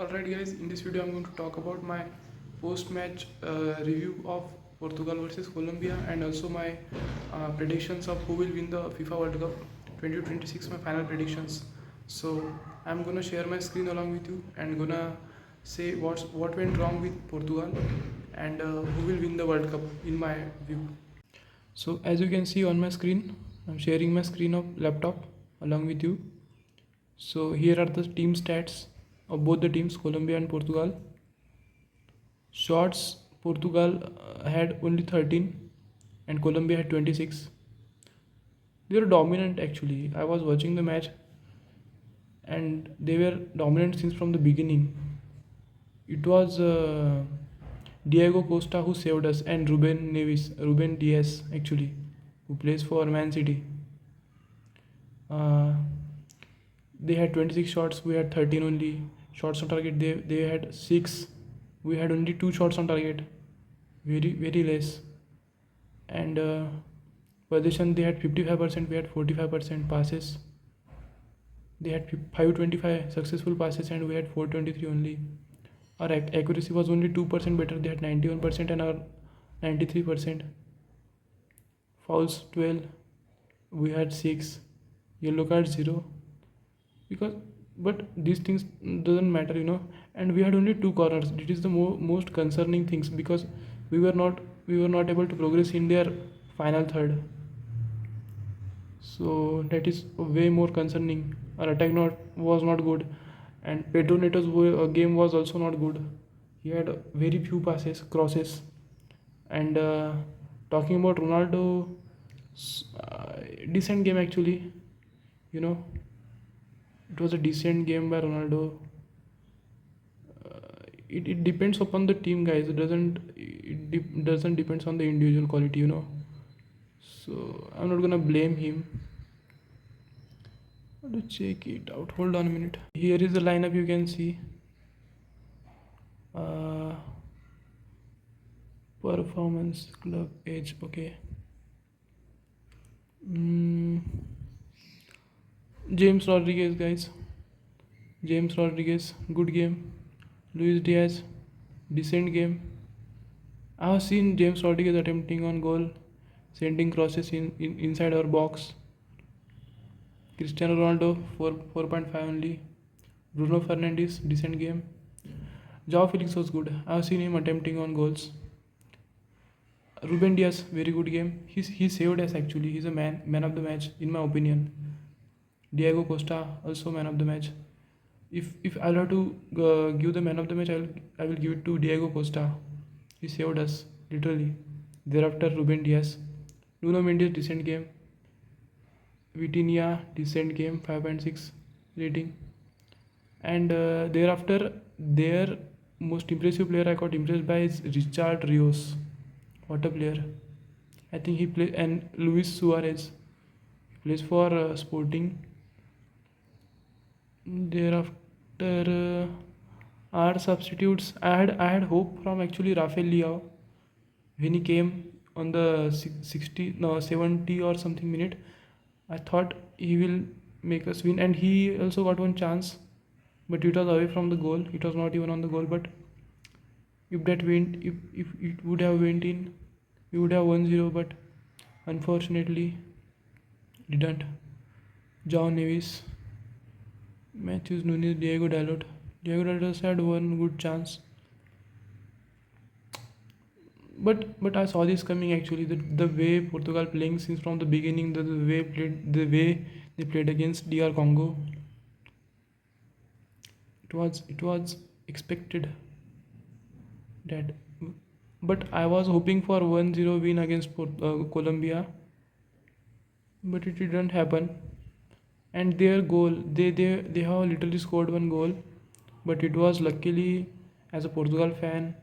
Alright guys, in this video I'm going to talk about my post-match review of Portugal versus Colombia and also my predictions of who will win the FIFA World Cup 2026, my final predictions. So I'm gonna share my screen along with you and gonna say what went wrong with Portugal and who will win the World Cup in my view. So as you can see on my screen, I'm sharing my screen of laptop along with you. So here are the team stats of both the teams, Colombia and Portugal. Shots, Portugal had only 13 and Colombia had 26. They were dominant actually. I was watching the match and they were dominant since from the beginning. It was Diego Costa who saved us and Ruben Diaz actually, who plays for Man City. Uh, they had 26 shots, we had 13 only. Shots on target, they had 6, we had only 2 shots on target, very less. And possession, they had 55%, we had 45% passes. They had 525 successful passes and we had 423 only. Our accuracy was only 2% better, they had 91% and our 93%. Fouls 12, we had 6. Yellow card 0. Because but these things doesn't matter. And we had only 2 corners. It is the most concerning things, because we were not able to progress in their final third. So that is way more concerning. Our attack was not good, and Pedro Neto's game was also not good. He had very few passes, crosses. And talking about Ronaldo, decent game actually. You know, it was a decent game by Ronaldo. It depends upon the team, guys. It doesn't depends on the individual quality. So I'm not gonna blame him. To check it out. Hold on a minute. Here is the lineup you can see. Uh, Performance, club, age. Okay. Mm, James Rodriguez, guys. James Rodriguez, good game. Luis Diaz, decent game. I have seen James Rodriguez attempting on goal, sending crosses inside our box. Cristiano Ronaldo 4.5 only. Bruno Fernandes, decent game. Joao Felix was good. I have seen him attempting on goals. Ruben Diaz, very good game. He saved us actually. He's a man of the match in my opinion. Diego Costa, also man of the match. If I'll have to give the man of the match, I will give it to Diego Costa. He saved us literally. Thereafter Ruben Diaz. Nuno Mendes, decent game. Vitinha, decent game, 5.6 rating. And thereafter, their most impressive player I got impressed by is Richard Rios. What a player! I think he plays, and Luis Suarez. He plays for Sporting. Thereafter, our substitutes. I had hope from actually Rafael Leao when he came on the 60 no 70 or something minute. I thought he will make us win, and he also got one chance, but it was away from the goal. It was not even on the goal. But if it would have went in, we would have 1-0. But unfortunately, didn't. John Nevis, Matthews Nunes, Diego Dalot. Diego Dalot had one good chance. But I saw this coming actually. The way Portugal playing since from the beginning, the way they played against DR Congo, it was expected that. But I was hoping for 1-0 win against Colombia, but it didn't happen. And their goal, they have literally scored one goal, but it was luckily, as a Portugal fan,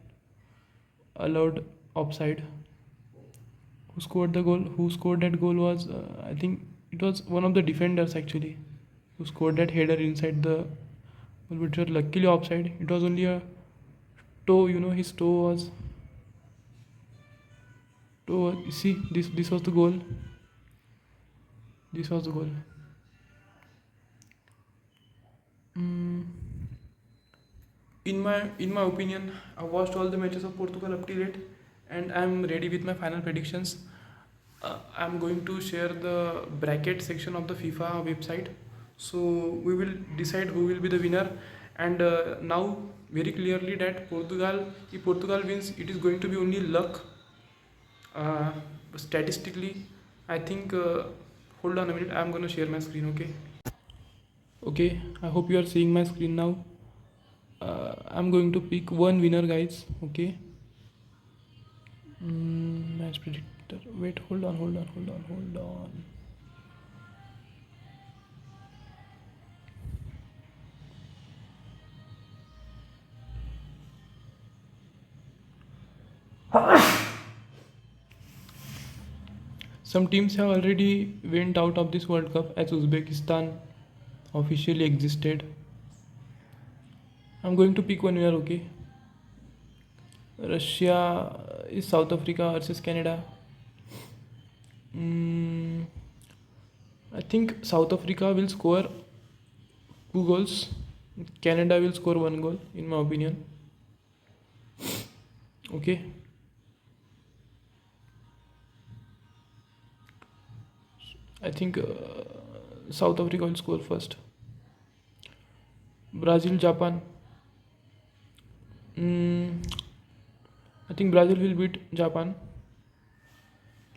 allowed offside. Who scored that goal was, I think it was one of the defenders actually, who scored that header inside the goal, which was luckily offside. It was only a toe. His toe. See, this was the goal. This was the goal. In my opinion, I watched all the matches of Portugal up till date, and I'm ready with my final predictions. I'm going to share the bracket section of the FIFA website, so we will decide who will be the winner. And now very clearly that if Portugal wins, it is going to be only luck. Uh, Statistically, I think. Hold on a minute. I'm gonna share my screen. Okay. Okay. I hope you are seeing my screen now. I'm going to pick one winner, guys. Okay. Match predictor. Wait, hold on. Some teams have already went out of this World Cup as Uzbekistan officially existed. I'm going to pick one winner, okay? Russia is South Africa versus Canada. Mm, I think South Africa will score 2 goals. Canada will score 1 goal, in my opinion. Okay. I think South Africa will score first. Brazil, Japan. Mm, I think Brazil will beat Japan.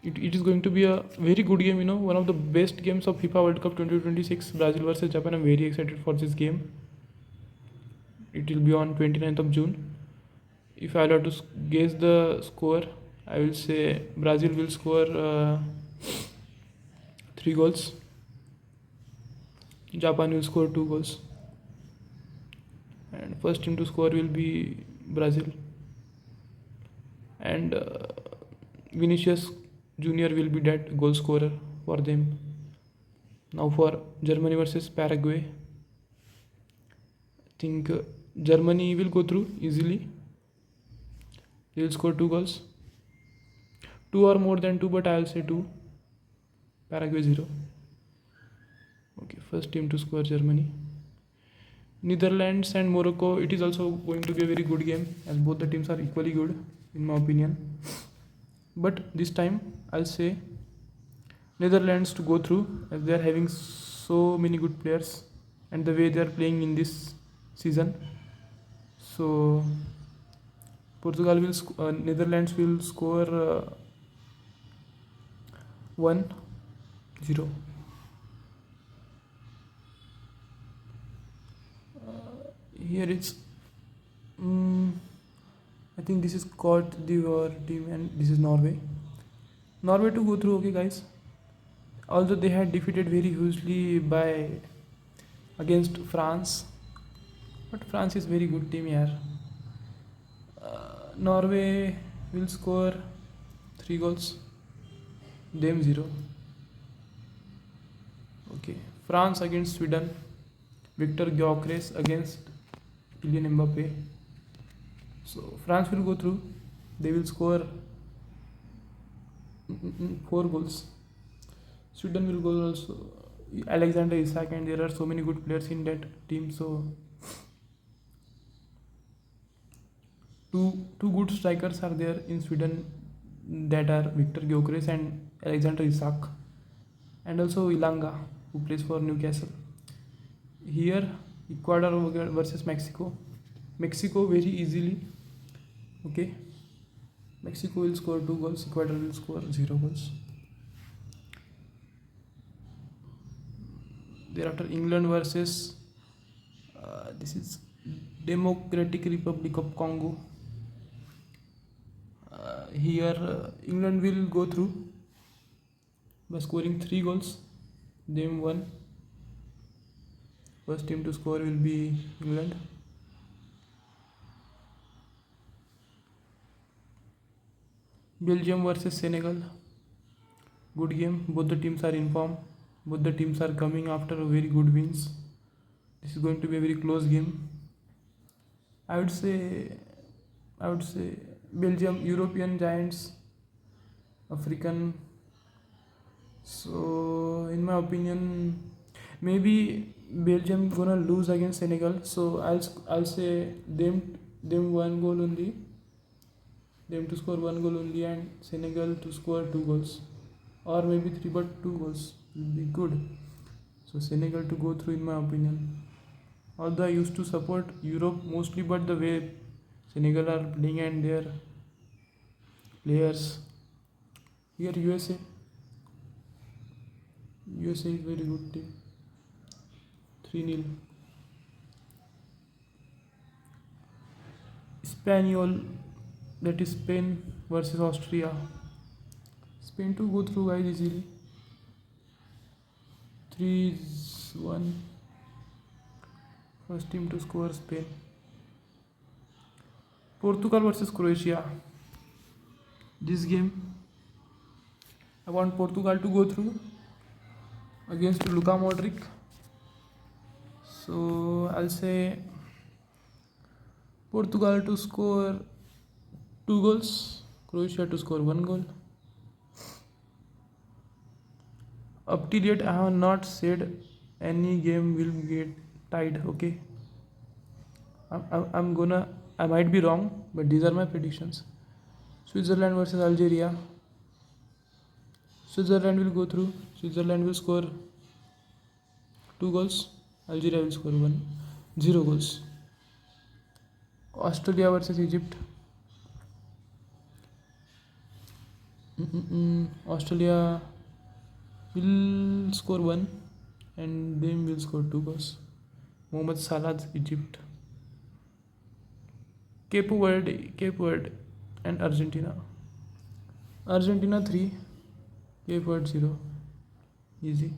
It is going to be a very good game, one of the best games of FIFA World Cup 2026, Brazil versus Japan. I'm very excited for this game. It will be on 29th of June. If I have to guess the score, I will say Brazil will score 3 goals. Japan will score 2 goals. And first team to score will be Brazil. And Vinicius Junior will be that goal scorer for them. Now for Germany versus Paraguay, I think Germany will go through easily. They will score 2 goals. 2 or more than 2, but I will say 2. Paraguay 0. Okay, first team to score Germany. Netherlands and Morocco, it is also going to be a very good game as both the teams are equally good in my opinion. But this time I'll say Netherlands to go through as they are having so many good players and the way they are playing in this season. So Netherlands will score 1-0. Here it's I think this is Cote d'Ivoire team and this is Norway. Norway to go through, okay guys. Although they had defeated very hugely against France, but France is very good team here. Norway will score 3 goals. Them 0. Okay. France against Sweden. Victor Gyökeres against Kylian Mbappe. So France will go through. They will score 4 goals. Sweden will go also. Alexander Isak, and there are so many good players in that team. So two good strikers are there in Sweden, that are Victor Gyökeres and Alexander Isak, and also Ilanga, who plays for Newcastle. Here Ecuador versus Mexico. Mexico very easily. Okay. Mexico will score 2 goals. Ecuador will score 0 goals. Thereafter England versus this is Democratic Republic of Congo. Here England will go through by scoring 3 goals. Them 1. First team to score will be England. Belgium versus Senegal. Good game. Both the teams are in form. Both the teams are coming after very good wins. This is going to be a very close game. I would say Belgium, European giants, African. So in my opinion, maybe Belgium gonna lose against Senegal, so I'll say them one goal only, them to score one goal only, and Senegal to score two goals, or maybe three, but two goals will be good. So Senegal to go through, in my opinion. Although I used to support Europe mostly, but the way Senegal are playing and their players here, USA is very good team. 3-0. Spaniel, that is Spain versus Austria. Spain to go through, guys, easily. 3-1. First team to score, Spain. Portugal versus Croatia. This game, I want Portugal to go through against Luka Modric. So I'll say Portugal to score two goals, Croatia to score one goal. Up to date, I have not said any game will get tied. Okay, I might be wrong, but these are my predictions. Switzerland versus Algeria. Switzerland will go through. Switzerland will score two goals. Algeria will score 0 goals. Australia versus Egypt. Australia will score one, and they will score two goals. Mohamed Salah's Egypt. Cape Verde and Argentina. Argentina 3, Cape Verde 0. Easy.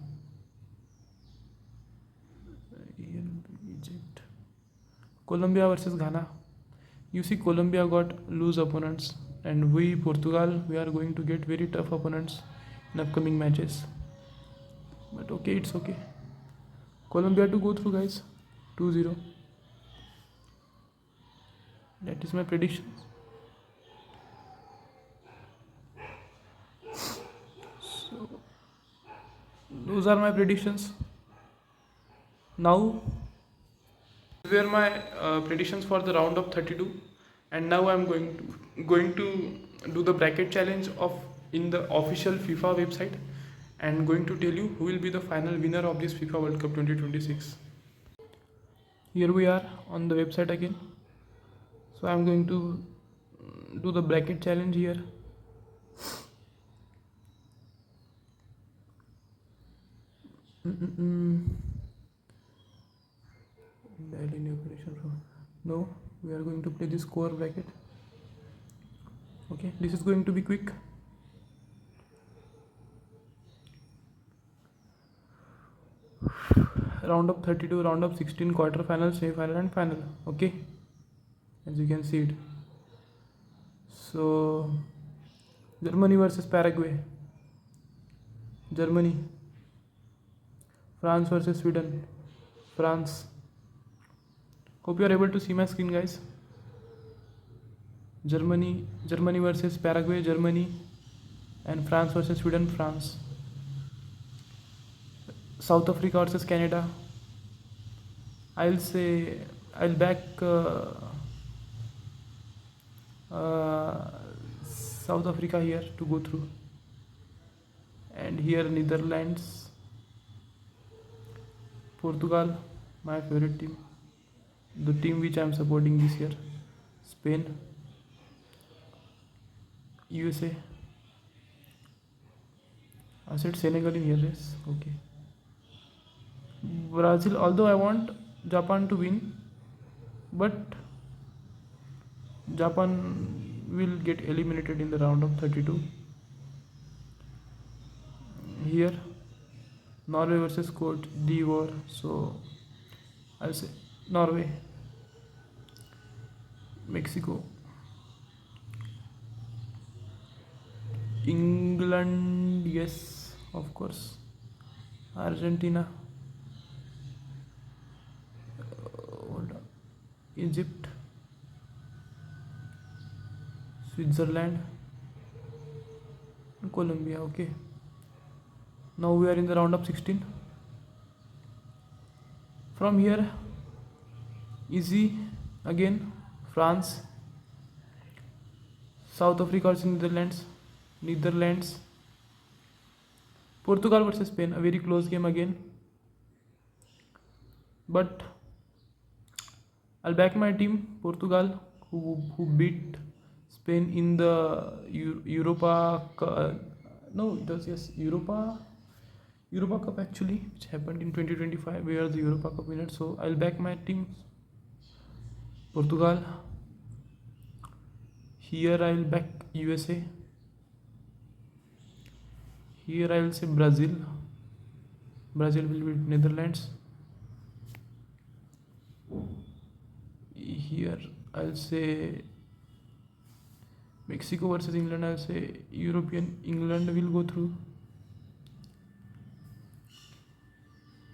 Egypt. Colombia versus Ghana. You see, Colombia got loose opponents, and we, Portugal, we are going to get very tough opponents in upcoming matches. But okay, it's okay. Colombia to go through, guys. 2-0. That is my prediction. So those are my predictions. Now were my predictions for the round of 32, and now I'm going to do the bracket challenge of in the official FIFA website, and going to tell you who will be the final winner of this FIFA World Cup 2026. Here we are on the website again. So I'm going to do the bracket challenge here. No, we are going to play this score bracket. Okay, this is going to be quick. Round of 32, round of 16, quarter final, semi-final and final. Okay, as you can see it. So Germany versus Paraguay. Germany. France versus Sweden. France. Hope you are able to see my screen, guys. Germany versus Paraguay, Germany, and France versus Sweden, France. South Africa versus Canada. I'll say I'll back South Africa here to go through, and here Netherlands, Portugal, my favorite team, the team which I am supporting this year, Spain, USA. I said Senegal in here, yes, okay. Brazil, although I want Japan to win, but Japan will get eliminated in the round of 32. Here Norway versus Cote d'Ivoire, so I'll say Norway. Mexico, England, yes, of course. Argentina, Egypt, Switzerland, and Colombia. Okay, now we are in the round of 16. From here, easy again. France, South Africa versus Netherlands, Portugal versus Spain, a very close game again. But I'll back my team, Portugal, who beat Spain in the no, it was yes Europa Cup actually, which happened in 2025. We are the Europa Cup winner, so I'll back my team, Portugal. Here I'll back USA. Here I will say Brazil. Brazil will beat Netherlands. Here I'll say Mexico versus England. I'll say European England will go through.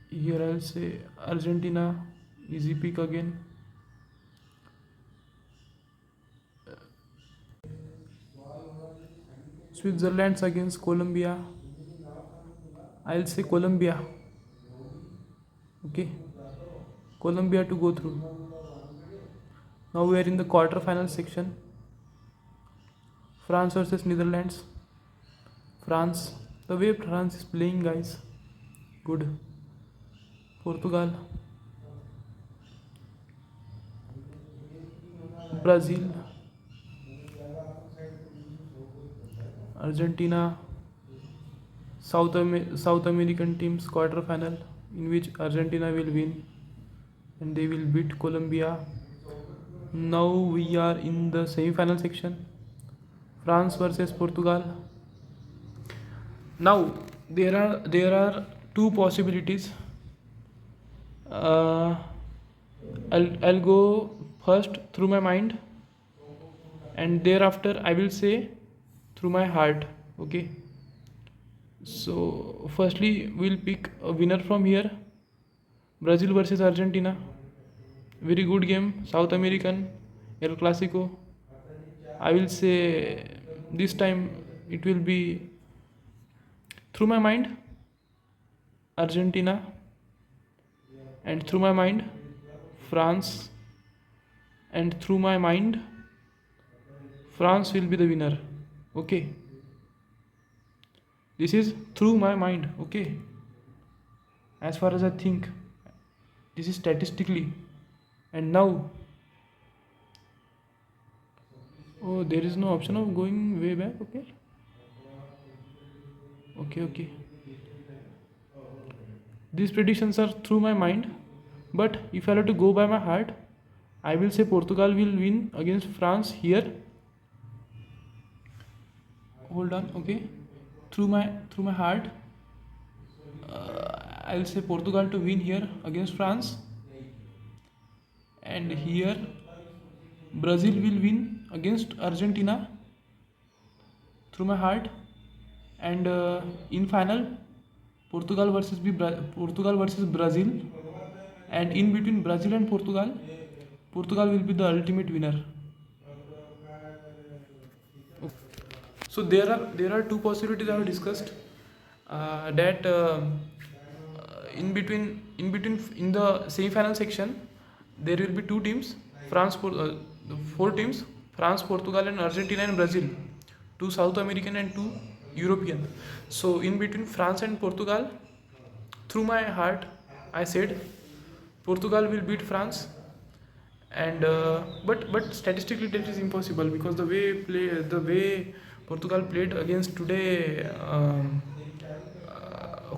Here I'll say Argentina, easy pick again. Switzerland against Colombia. I'll say Colombia. Okay, Colombia to go through. Now we are in the quarter-final section. France versus Netherlands. France. The way France is playing, guys, good. Portugal. Brazil. Argentina. South American teams quarter-final, in which Argentina will win and they will beat Colombia. Now we are in the semi-final section. France versus Portugal. Now there are two possibilities. I'll go first through my mind, and thereafter I will say through my heart. Okay. So firstly we'll pick a winner from here. Brazil versus Argentina. Very good game. South American El Clasico. I will say this time it will be through my mind Argentina, and through my mind France, and through my mind France will be the winner. Okay, this is through my mind. Okay, as far as I think, this is statistically. And now, oh, there is no option of going way back. Okay. These predictions are through my mind, but if I have to go by my heart, I will say Portugal will win against France here. Hold on. Okay, through my heart, I'll say Portugal to win here against France, and here Brazil will win against Argentina through my heart, and in final Portugal versus Brazil, and in between Brazil and Portugal will be the ultimate winner. So there are two possibilities I have discussed. That in between in the semi-final section there will be two teams, four teams: France, Portugal, and Argentina and Brazil. Two South American and two European. So in between France and Portugal, through my heart, I said Portugal will beat France, and but statistically that is impossible, because the way Portugal played against today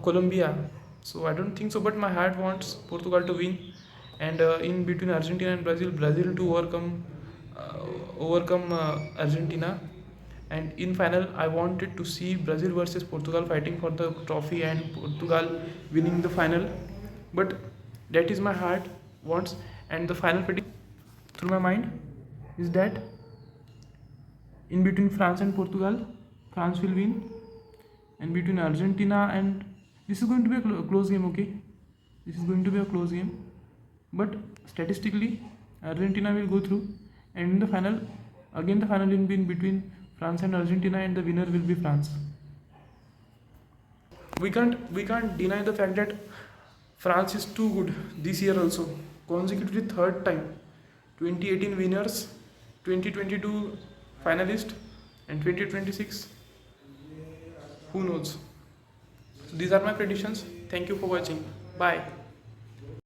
Colombia. So I don't think so. But my heart wants Portugal to win, and in between Argentina and Brazil to overcome Argentina. And in final, I wanted to see Brazil versus Portugal fighting for the trophy and Portugal winning the final. But that is my heart wants, and the final prediction through my mind is that in between France and Portugal, France will win, and between Argentina and this is going to be a close game. Okay, this is going to be a close game, but statistically Argentina will go through, and in the final, again the final will be in between France and Argentina, and the winner will be France. We can't deny the fact that France is too good this year also, consecutively third time. 2018 winners, 2022 finalist, and 2026, who knows. So these are my predictions. Thank you for watching. Bye.